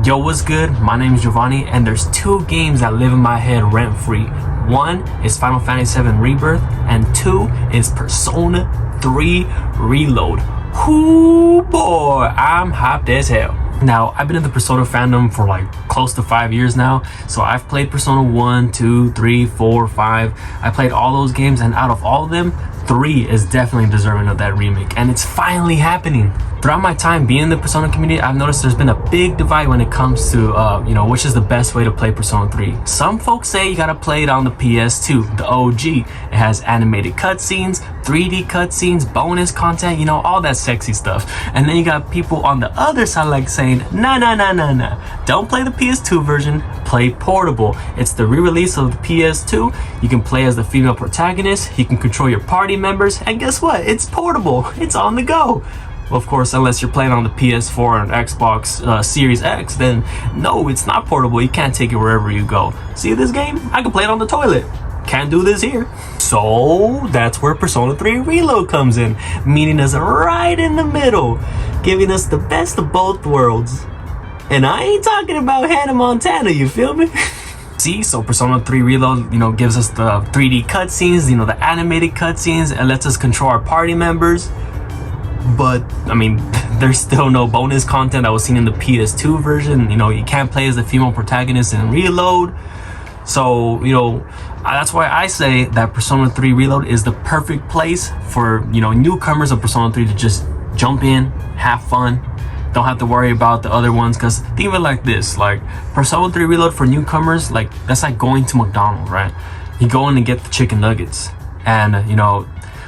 Yo, what's good? My name is Giovanni, and there's two games that live in my head rent-free. One is Final Fantasy VII Rebirth, and two is Persona 3 Reload. Whoo boy, I'm hyped as hell. Now, I've been in the Persona fandom for like close to 5 years now, so I've played Persona 1, 2, 3, 4, 5. I played all those games, and out of all of them, 3 is definitely deserving of that remake, and it's finally happening. Throughout my time being in the Persona community, I've noticed there's been a big divide when it comes to, which is the best way to play Persona 3. Some folks say you gotta play it on the PS2, the OG. It has animated cutscenes, 3D cutscenes, bonus content, all that sexy stuff. And then you got people on the other side like saying, nah. Don't play the PS2 version, play Portable. It's the re-release of the PS2. You can play as the female protagonist, you can control your party members, and guess what? It's portable. It's on the go. Well, of course, unless you're playing on the PS4 and Xbox Series X, then no, it's not portable. You can't take it wherever you go. See this game? I can play it on the toilet. Can't do this here. So that's where Persona 3 Reload comes in, meeting us right in the middle, giving us the best of both worlds. And I ain't talking about Hannah Montana, you feel me? See, so Persona 3 Reload, gives us the 3D cutscenes, the animated cutscenes, and lets us control our party members. But there's still no bonus content that was seen in the PS2 version. You can't play as the female protagonist in Reload. So that's why I say that Persona 3 Reload is the perfect place for newcomers of Persona 3 to just jump in, have fun, don't have to worry about the other ones. Because think of it like this, like Persona 3 Reload for newcomers, that's like going to McDonald's, right? You go in and get the chicken nuggets, and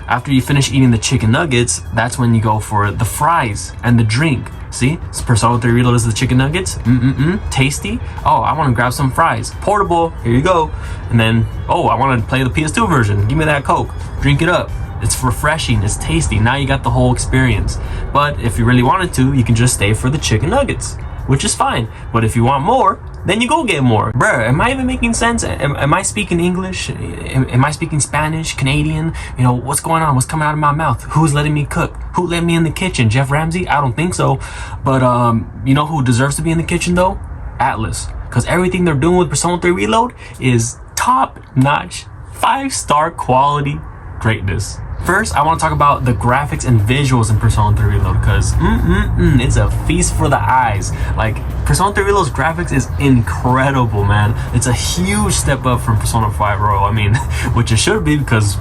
after you finish eating the chicken nuggets, that's when you go for the fries and the drink. See, so Persona 3 Reload is the chicken nuggets. Tasty. Oh, I want to grab some fries. Portable. Here you go. And then, I want to play the PS2 version. Give me that Coke. Drink it up. It's refreshing. It's tasty. Now you got the whole experience. But if you really wanted to, you can just stay for the chicken nuggets, which is fine. But if you want more, then you go get more. Bruh, am I even making sense? Am I speaking English? Am I speaking Spanish, Canadian? What's going on? What's coming out of my mouth? Who's letting me cook? Who let me in the kitchen? Jeff Ramsey? I don't think so. But who deserves to be in the kitchen though? Atlas. Because everything they're doing with Persona 3 Reload is top-notch, 5-star quality greatness. First, I want to talk about the graphics and visuals in Persona 3 Reload, because it's a feast for the eyes. Like, Persona 3 Reload's graphics is incredible, man. It's a huge step up from Persona 5 Royal. Which it should be, because,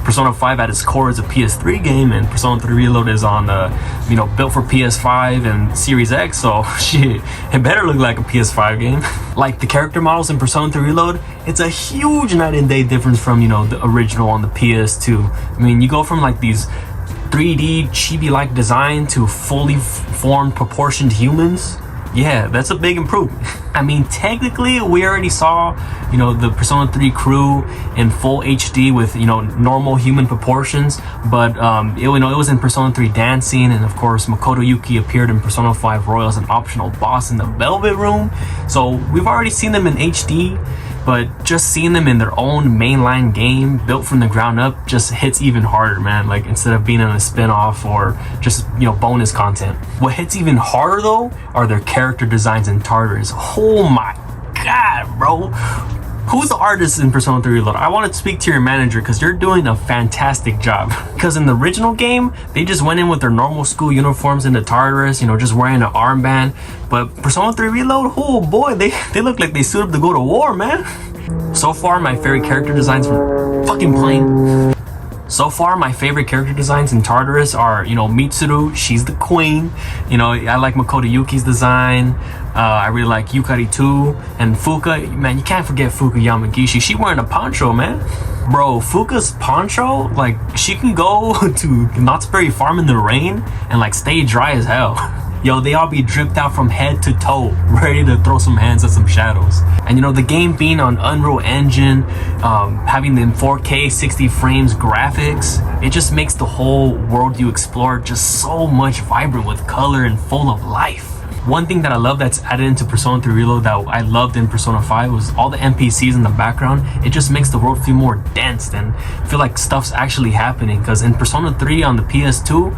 Persona 5 at its core is a PS3 game, and Persona 3 Reload is on, built for PS5 and Series X, so shit, it better look like a PS5 game. Like, the character models in Persona 3 Reload, it's a huge night and day difference from, the original on the PS2. You go from like these 3D chibi-like design to fully formed proportioned humans. Yeah, that's a big improvement. Technically, we already saw, the Persona 3 crew in full HD with, normal human proportions. But, it was in Persona 3 Dancing. And of course, Makoto Yuki appeared in Persona 5 Royal as an optional boss in the Velvet Room. So we've already seen them in HD. But just seeing them in their own mainline game, built from the ground up, just hits even harder, man. Like, instead of being in a spin-off or just, bonus content. What hits even harder, though, are their character designs in Tartarus. Oh my god, bro. Who's the artist in Persona 3 Reload? I want to speak to your manager, because you're doing a fantastic job. Because in the original game, they just went in with their normal school uniforms into Tartarus, just wearing an armband. But Persona 3 Reload, oh boy, they look like they suit up to go to war, man. So far, my favorite character designs were fucking plain. So far, my favorite character designs in Tartarus are, Mitsuru, she's the queen. I like Makoto Yuki's design. I really like Yukari too. And Fuka, man, you can't forget Fuka Yamagishi. She wearing a poncho, man. Bro, Fuka's poncho, like, she can go to Knott's Berry Farm in the rain and, stay dry as hell. Yo, they all be dripped out from head to toe, ready to throw some hands at some shadows. And the game being on Unreal Engine, having the 4K 60 frames graphics, it just makes the whole world you explore just so much vibrant with color and full of life. One thing that I love that's added into Persona 3 Reload that I loved in Persona 5 was all the NPCs in the background. It just makes the world feel more dense and feel like stuff's actually happening. Because in Persona 3 on the PS2,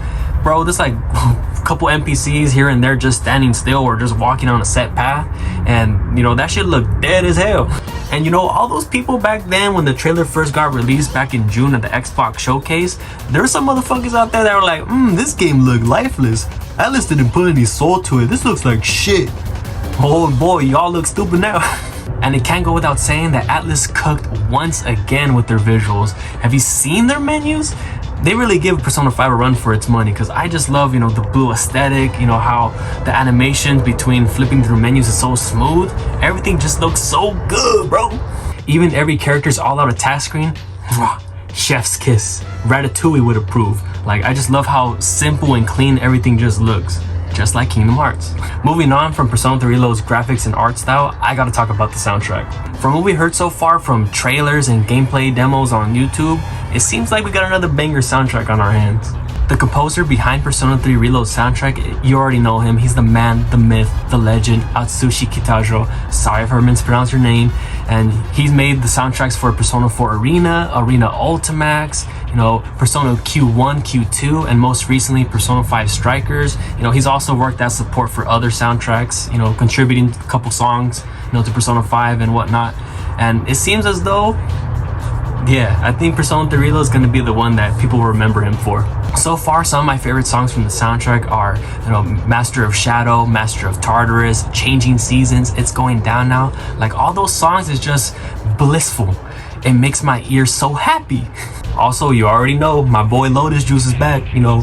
bro, there's like a couple NPCs here and there just standing still or just walking on a set path, and you know, that shit looked dead as hell. And you know, all those people back then when the trailer first got released back in June at the Xbox showcase, there were some motherfuckers out there that were like, this game looked lifeless. Atlus didn't put any soul to it. This looks like shit. Oh boy, y'all look stupid now. And it can't go without saying that Atlus cooked once again with their visuals. Have you seen their menus? They really give Persona 5 a run for its money, because I just love, you know, the blue aesthetic, you know, how the animation between flipping through menus is so smooth. Everything just looks so good, bro. Even every character's all-out attack screen, chef's kiss. Ratatouille would approve. Like, I just love how simple and clean everything just looks. Just like Kingdom Hearts. Moving on from Persona 3 Reload's graphics and art style, I gotta talk about the soundtrack. From what we heard so far from trailers and gameplay demos on YouTube, it seems like we got another banger soundtrack on our hands. The composer behind Persona 3 Reload's soundtrack, you already know him. He's the man, the myth, the legend, Atsushi Kitajo. Sorry if I mispronounced your name. And he's made the soundtracks for Persona 4 Arena, Arena Ultimax, you know, Persona Q1, Q2, and most recently Persona 5 Strikers. You know, he's also worked as support for other soundtracks, you know, contributing a couple songs, you know, to Persona 5 and whatnot. And it seems as though, yeah, I think Persona 3 Reload is going to be the one that people will remember him for. So far, some of my favorite songs from the soundtrack are, you know, Master of Shadow, Master of Tartarus, Changing Seasons, It's Going Down Now. Like, all those songs is just blissful. It makes my ears so happy. Also, you already know, my boy Lotus Juice is back, you know,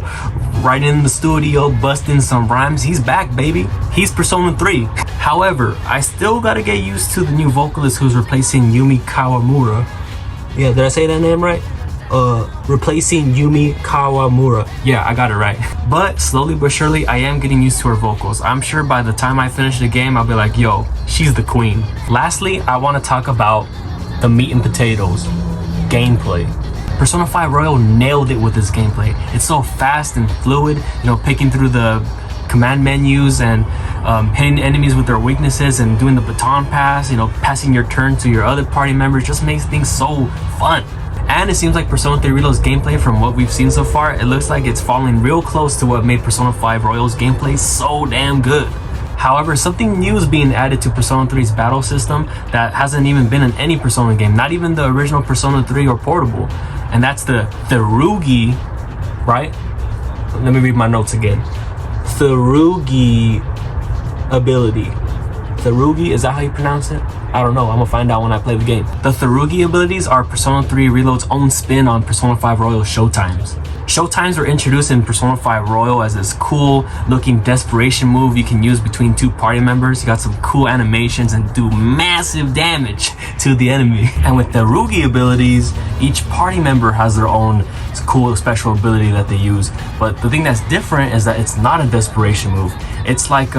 right in the studio, busting some rhymes. He's back, baby. He's Persona 3. However, I still gotta get used to the new vocalist who's replacing Yumi Kawamura. Yeah, did I say that name right? Replacing Yumi Kawamura. Yeah, I got it right. But slowly but surely, I am getting used to her vocals. I'm sure by the time I finish the game, I'll be like, yo, she's the queen. Lastly, I want to talk about the meat and potatoes, gameplay. Persona 5 Royal nailed it with this gameplay. It's so fast and fluid, you know, picking through the command menus and hitting enemies with their weaknesses and doing the baton pass, you know, passing your turn to your other party members just makes things so fun. And it seems like Persona 3 Reload's gameplay, from what we've seen so far, it looks like it's falling real close to what made Persona 5 Royal's gameplay so damn good. However, something new is being added to Persona 3's battle system that hasn't even been in any Persona game, not even the original Persona 3 or Portable. And that's the Tsurugi, right? Let me read my notes again. Tsurugi ability. Tsurugi, is that how you pronounce it? I don't know, I'm gonna find out when I play the game. The Tsurugi abilities are Persona 3 Reload's own spin on Persona 5 Royal Showtimes. Showtimes were introduced in Persona 5 Royal as this cool looking desperation move you can use between two party members. You got some cool animations and do massive damage to the enemy. And with the Tsurugi abilities, each party member has their own cool special ability that they use. But the thing that's different is that it's not a desperation move. It's like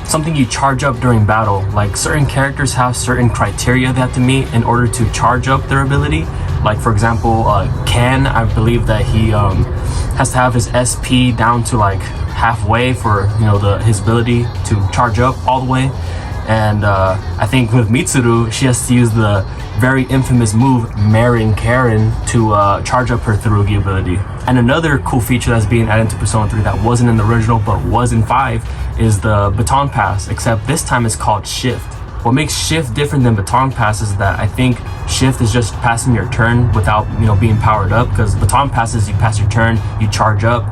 something you charge up during battle. Like, certain characters have certain criteria they have to meet in order to charge up their ability. Like, for example, Ken, I believe that he has to have his SP down to like halfway for, you know, his ability to charge up all the way. And I think with Mitsuru, she has to use the very infamous move Marin Karen to charge up her Tsurugi ability. And another cool feature that's being added to Persona 3 that wasn't in the original but was in 5 is the baton pass, except this time it's called Shift. What makes Shift different than baton pass is that I think Shift is just passing your turn without, you know, being powered up, because baton passes, you pass your turn, you charge up,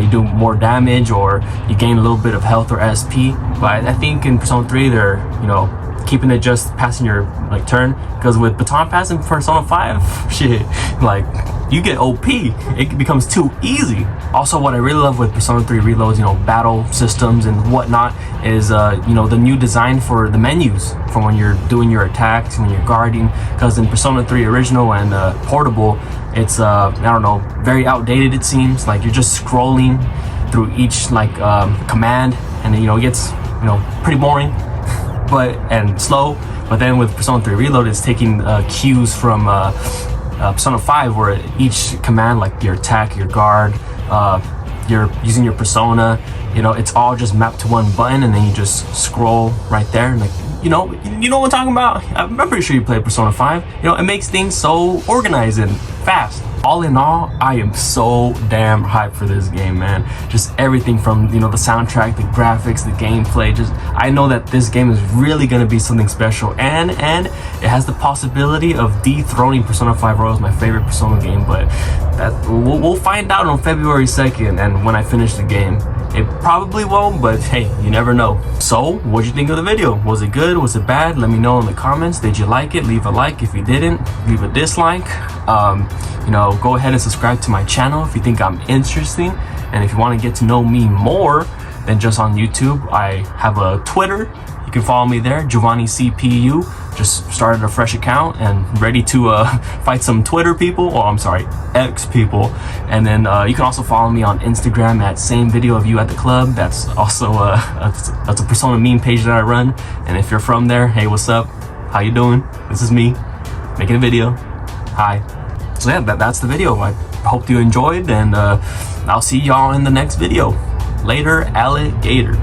you do more damage, or you gain a little bit of health or SP. But I think in Persona 3 they're, you know, keeping it just passing your like turn, because with baton pass in Persona 5, shit, like, you get OP. It becomes too easy. Also, what I really love with Persona 3 Reload's, you know, battle systems and whatnot is, you know, the new design for the menus from when you're doing your attacks, when you're guarding. Because in Persona 3 Original and Portable, it's, I don't know, very outdated it seems. Like, you're just scrolling through each, like, command, and then, you know, it gets, you know, pretty boring and slow. But then with Persona 3 Reload, it's taking cues from Persona 5, where each command, like your attack, your guard, you're using your persona, you know, it's all just mapped to one button, and then you just scroll right there, and like, you know what I'm talking about. I'm pretty sure you played Persona 5. You know, it makes things so organized and fast. All in all, I am so damn hyped for this game, man. Just everything from, you know, the soundtrack, the graphics, the gameplay. Just, I know that this game is really gonna be something special, and it has the possibility of dethroning Persona 5 Royal as my favorite Persona game. But that we'll find out on February 2nd, and when I finish the game. It probably won't, but hey, you never know. So, what'd you think of the video? Was it good? Was it bad? Let me know in the comments. Did you like it? Leave a like. If you didn't, leave a dislike. You know, go ahead and subscribe to my channel if you think I'm interesting. And if you want to get to know me more than just on YouTube, I have a Twitter. You can follow me there, Giovanni CPU. Just started a fresh account and ready to fight some Twitter people, or I'm sorry, X people. And then you can also follow me on Instagram at same video of you at the club. That's also that's a Persona meme page that I run. And if you're from there, hey, what's up? How you doing? This is me making a video. Hi. So yeah, that's the video. I hope you enjoyed, and I'll see y'all in the next video. Later, alligator.